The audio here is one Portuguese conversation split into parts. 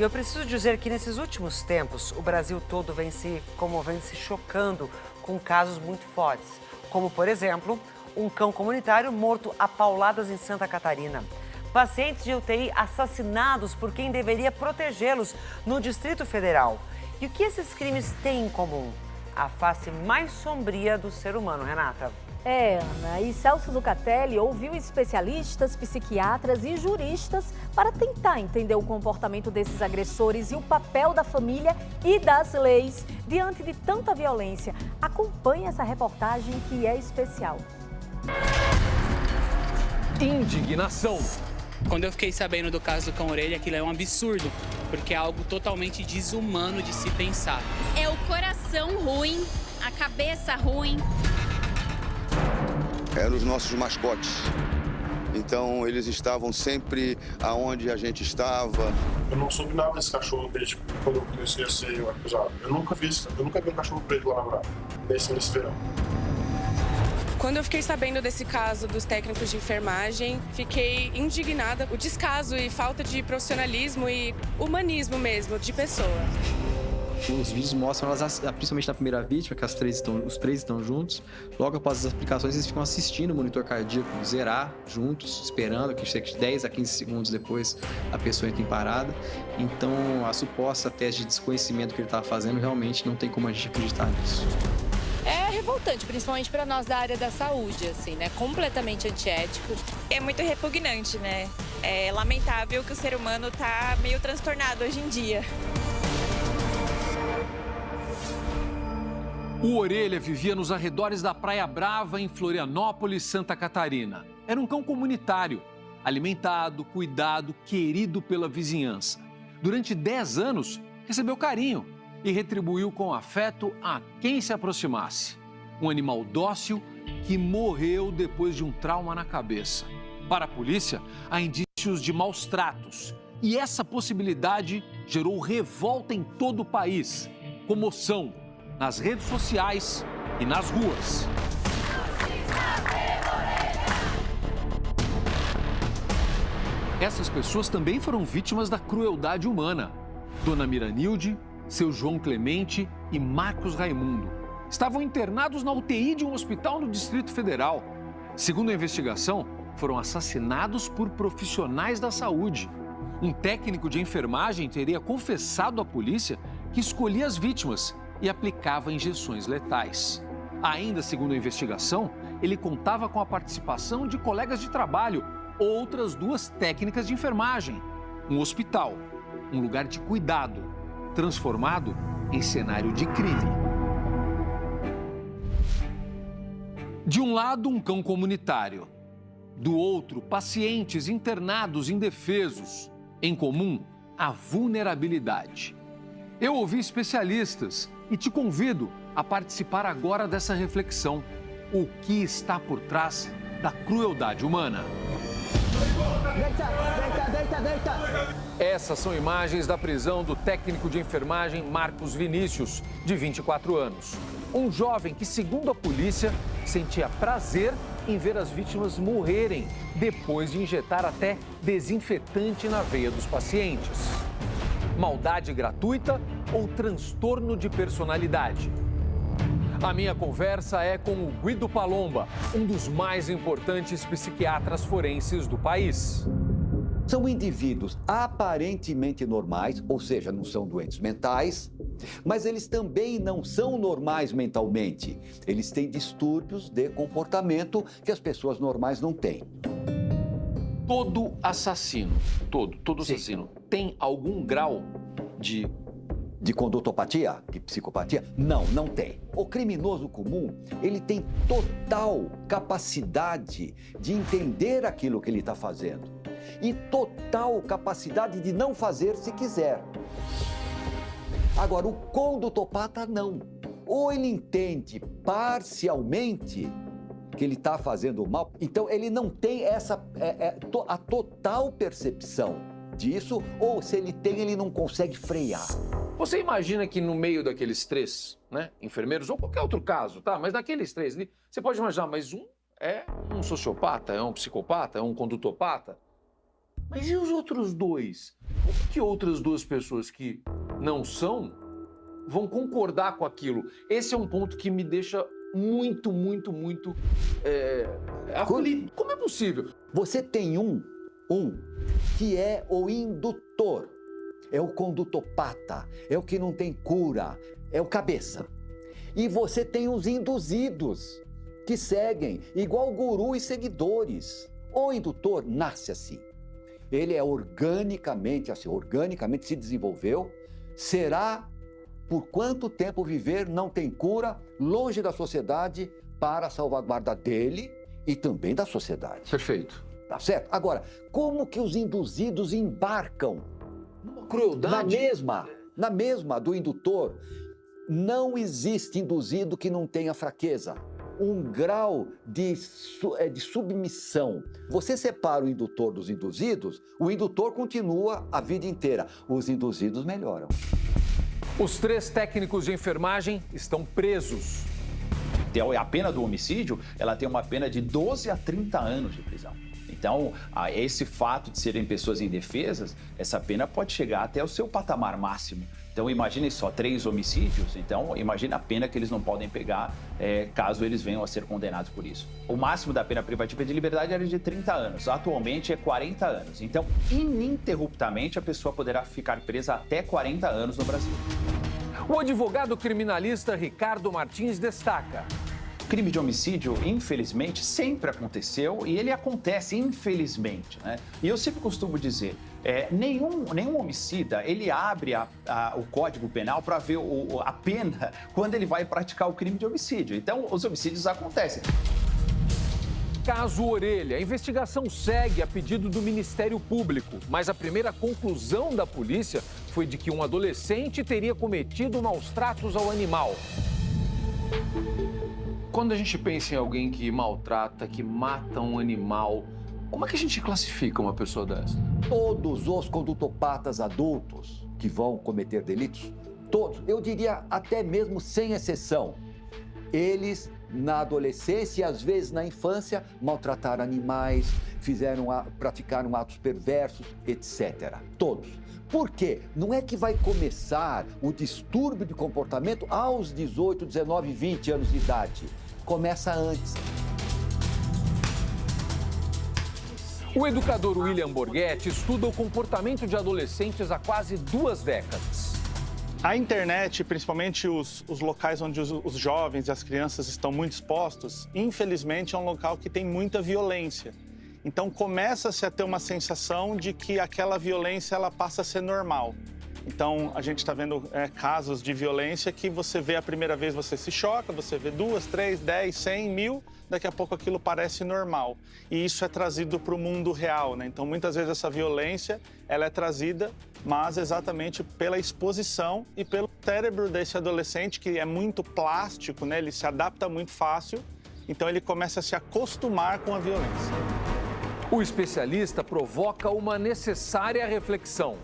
E eu preciso dizer que nesses últimos tempos, o Brasil todo vem se comovendo, se chocando com casos muito fortes. Como, por exemplo, um cão comunitário morto a pauladas em Santa Catarina. Pacientes de UTI assassinados por quem deveria protegê-los no Distrito Federal. E o que esses crimes têm em comum? A face mais sombria do ser humano, Renata. Ana, e Celso Zucatelli ouviu especialistas, psiquiatras e juristas para tentar entender o comportamento desses agressores e o papel da família e das leis diante de tanta violência. Acompanhe essa reportagem que é especial. Indignação. Quando eu fiquei sabendo do caso do cão-orelha, aquilo é um absurdo, porque é algo totalmente desumano de se pensar. É o coração ruim, a cabeça ruim. Eram os nossos mascotes. Então, eles estavam sempre aonde a gente estava. Eu não soube nada desse cachorro desde quando eu comecei a ser acusado. Eu nunca vi um cachorro preto lá na Brava, nesse verão. Quando eu fiquei sabendo desse caso dos técnicos de enfermagem, fiquei indignada. O descaso e falta de profissionalismo e humanismo mesmo de pessoa. Os vídeos mostram elas, principalmente na primeira vítima, que os três estão juntos. Logo após as aplicações, eles ficam assistindo o monitor cardíaco zerar juntos, esperando que chegue de 10 a 15 segundos depois a pessoa entra em parada. Então, a suposta teste de desconhecimento que ele estava fazendo, realmente não tem como a gente acreditar nisso. É revoltante, principalmente para nós da área da saúde, assim, né? Completamente antiético. É muito repugnante, né? É lamentável que o ser humano tá meio transtornado hoje em dia. O Orelha vivia nos arredores da Praia Brava, em Florianópolis, Santa Catarina. Era um cão comunitário, alimentado, cuidado, querido pela vizinhança. Durante 10 anos, recebeu carinho e retribuiu com afeto a quem se aproximasse. Um animal dócil que morreu depois de um trauma na cabeça. Para a polícia, há indícios de maus tratos. E essa possibilidade gerou revolta em todo o país, comoção nas redes sociais e nas ruas. Essas pessoas também foram vítimas da crueldade humana. Dona Miranilde, seu João Clemente e Marcos Raimundo estavam internados na UTI de um hospital no Distrito Federal. Segundo a investigação, foram assassinados por profissionais da saúde. Um técnico de enfermagem teria confessado à polícia que escolhia as vítimas e aplicava injeções letais. Ainda segundo a investigação, ele contava com a participação de colegas de trabalho, outras 2 técnicas de enfermagem. Um hospital, um lugar de cuidado, transformado em cenário de crime. De um lado, um cão comunitário. Do outro, pacientes internados indefesos. Em comum, a vulnerabilidade. Eu ouvi especialistas e te convido a participar agora dessa reflexão. O que está por trás da crueldade humana? Essas são imagens da prisão do técnico de enfermagem Marcos Vinícius, de 24 anos. Um jovem que, segundo a polícia, sentia prazer em ver as vítimas morrerem depois de injetar até desinfetante na veia dos pacientes. Maldade gratuita ou transtorno de personalidade? A minha conversa é com o Guido Palomba, um dos mais importantes psiquiatras forenses do país. São indivíduos aparentemente normais, ou seja, não são doentes mentais, mas eles também não são normais mentalmente. Eles têm distúrbios de comportamento que as pessoas normais não têm. Todo assassino, todo assassino, tem algum grau de condutopatia, de psicopatia? Não, não tem. O criminoso comum, ele tem total capacidade de entender aquilo que ele está fazendo e total capacidade de não fazer se quiser. Agora, o condutopata não. Ou ele entende parcialmente que ele está fazendo mal, então ele não tem a total percepção disso, ou se ele tem, ele não consegue frear. Você imagina que no meio daqueles 3, né, enfermeiros, ou qualquer outro caso, tá? Mas daqueles 3 ali, você pode imaginar, mas um é um sociopata, é um psicopata, é um condutopata. Mas e os outros 2? Como que outras duas pessoas que não são vão concordar com aquilo? Esse é um ponto que me deixa muito aflito. Como é possível? Você tem um que é o indutor, é o condutopata, é o que não tem cura, é o cabeça. E você tem os induzidos, que seguem, igual guru e seguidores. O indutor nasce assim. Ele é organicamente se desenvolveu, será por quanto tempo viver, não tem cura, longe da sociedade, para a salvaguarda dele e também da sociedade. Perfeito. Tá certo? Agora, como que os induzidos embarcam? Numa crueldade. Na mesma do indutor, não existe induzido que não tenha fraqueza. Um grau de submissão. Você separa o indutor dos induzidos, o indutor continua a vida inteira. Os induzidos melhoram. Os 3 técnicos de enfermagem estão presos. A pena do homicídio, ela tem uma pena de 12 a 30 anos de prisão. Então, esse fato de serem pessoas indefesas, essa pena pode chegar até o seu patamar máximo. Então, imaginem só, 3 homicídios, então imagine a pena que eles não podem pegar caso eles venham a ser condenados por isso. O máximo da pena privativa de liberdade era de 30 anos, atualmente é 40 anos. Então, ininterruptamente, a pessoa poderá ficar presa até 40 anos no Brasil. O advogado criminalista Ricardo Martins destaca: crime de homicídio, infelizmente, sempre aconteceu e ele acontece, infelizmente, né? E eu sempre costumo dizer, nenhum homicida, ele abre o Código Penal para ver a pena quando ele vai praticar o crime de homicídio. Então, os homicídios acontecem. Caso Orelha, a investigação segue a pedido do Ministério Público, mas a primeira conclusão da polícia foi de que um adolescente teria cometido maus tratos ao animal. Quando a gente pensa em alguém que maltrata, que mata um animal, como é que a gente classifica uma pessoa dessa? Todos os condutopatas adultos que vão cometer delitos, todos, eu diria até mesmo sem exceção, eles na adolescência e às vezes na infância maltrataram animais, praticaram atos perversos, etc. Todos. Por quê? Não é que vai começar o distúrbio de comportamento aos 18, 19, 20 anos de idade. Começa antes. O educador William Borghetti estuda o comportamento de adolescentes há quase 2 décadas. A internet, principalmente os locais onde os jovens e as crianças estão muito expostos, infelizmente é um local que tem muita violência. Então começa-se a ter uma sensação de que aquela violência ela passa a ser normal. Então a gente está vendo casos de violência que você vê a primeira vez, você se choca, você vê 2, 3, 10, 100, 1000, daqui a pouco aquilo parece normal. E isso é trazido para o mundo real, né? Então muitas vezes essa violência ela é trazida, mas exatamente pela exposição e pelo cérebro desse adolescente, que é muito plástico, né? Ele se adapta muito fácil, então ele começa a se acostumar com a violência. O especialista provoca uma necessária reflexão.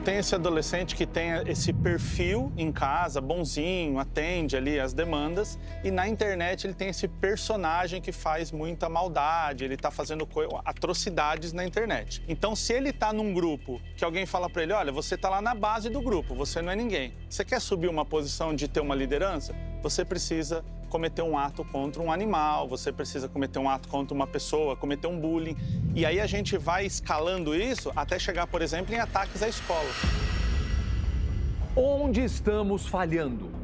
Tem esse adolescente que tem esse perfil em casa, bonzinho, atende ali as demandas, e na internet ele tem esse personagem que faz muita maldade, ele tá fazendo atrocidades na internet. Então, se ele tá num grupo que alguém fala para ele, olha, você tá lá na base do grupo, você não é ninguém. Você quer subir uma posição de ter uma liderança? Você precisa cometer um ato contra um animal, você precisa cometer um ato contra uma pessoa, cometer um bullying. E aí a gente vai escalando isso até chegar, por exemplo, em ataques à escola. Onde estamos falhando?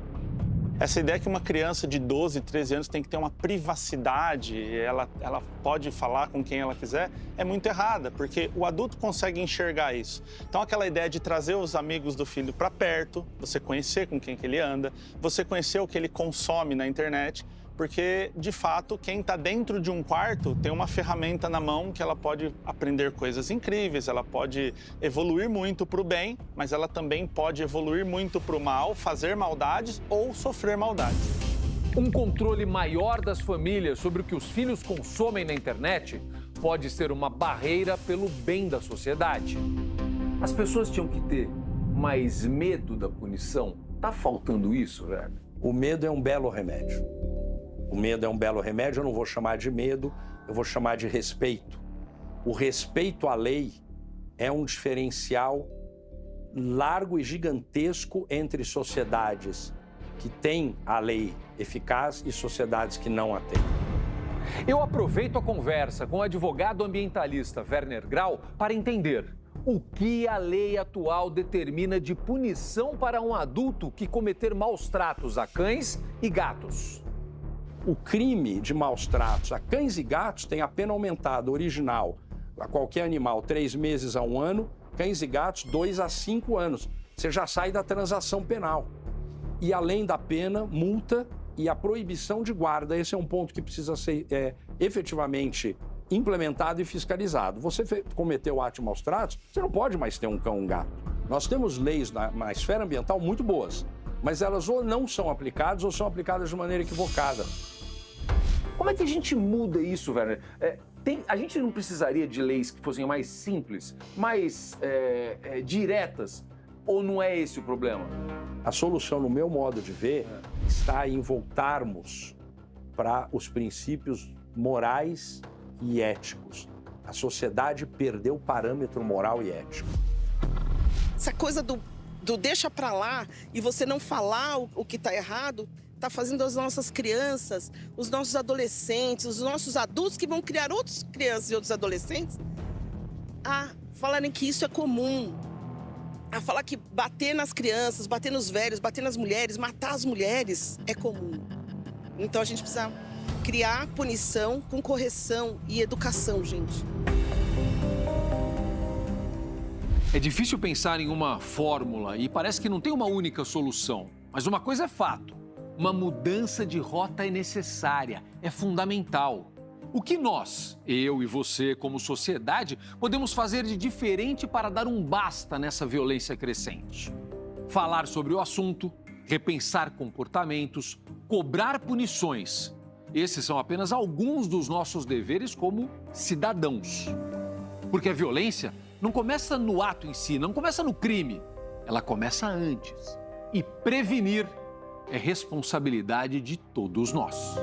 Essa ideia que uma criança de 12, 13 anos tem que ter uma privacidade, ela pode falar com quem ela quiser, é muito errada, porque o adulto consegue enxergar isso. Então aquela ideia de trazer os amigos do filho para perto, você conhecer com quem que ele anda, você conhecer o que ele consome na internet, porque, de fato, quem está dentro de um quarto tem uma ferramenta na mão que ela pode aprender coisas incríveis, ela pode evoluir muito para o bem, mas ela também pode evoluir muito para o mal, fazer maldades ou sofrer maldades. Um controle maior das famílias sobre o que os filhos consomem na internet pode ser uma barreira pelo bem da sociedade. As pessoas tinham que ter mais medo da punição. Tá faltando isso, velho? O medo é um belo remédio. O medo é um belo remédio, eu não vou chamar de medo, eu vou chamar de respeito. O respeito à lei é um diferencial largo e gigantesco entre sociedades que têm a lei eficaz e sociedades que não a têm. Eu aproveito a conversa com o advogado ambientalista Werner Grau para entender o que a lei atual determina de punição para um adulto que cometer maus tratos a cães e gatos. O crime de maus tratos a cães e gatos tem a pena aumentada original a qualquer animal 3 meses a 1 ano, cães e gatos 2 a 5 anos. Você já sai da transação penal. E além da pena, multa e a proibição de guarda. Esse é um ponto que precisa ser efetivamente implementado e fiscalizado. Você cometeu ato de maus tratos, você não pode mais ter um cão ou um gato. Nós temos leis na esfera ambiental muito boas, mas elas ou não são aplicadas ou são aplicadas de maneira equivocada. Como é que a gente muda isso, Werner? A gente não precisaria de leis que fossem mais simples, mais diretas, ou não é esse o problema? A solução, no meu modo de ver, está em voltarmos para os princípios morais e éticos. A sociedade perdeu o parâmetro moral e ético. Essa coisa do deixa pra lá e você não falar o que tá errado, tá fazendo as nossas crianças, os nossos adolescentes, os nossos adultos que vão criar outras crianças e outros adolescentes a falarem que isso é comum. A falar que bater nas crianças, bater nos velhos, bater nas mulheres, matar as mulheres é comum. Então a gente precisa criar punição com correção e educação, gente. É difícil pensar em uma fórmula e parece que não tem uma única solução. Mas uma coisa é fato, uma mudança de rota é necessária, é fundamental. O que nós, eu e você, como sociedade, podemos fazer de diferente para dar um basta nessa violência crescente? Falar sobre o assunto, repensar comportamentos, cobrar punições. Esses são apenas alguns dos nossos deveres como cidadãos. Porque a violência não começa no ato em si, não começa no crime. Ela começa antes. E prevenir é responsabilidade de todos nós.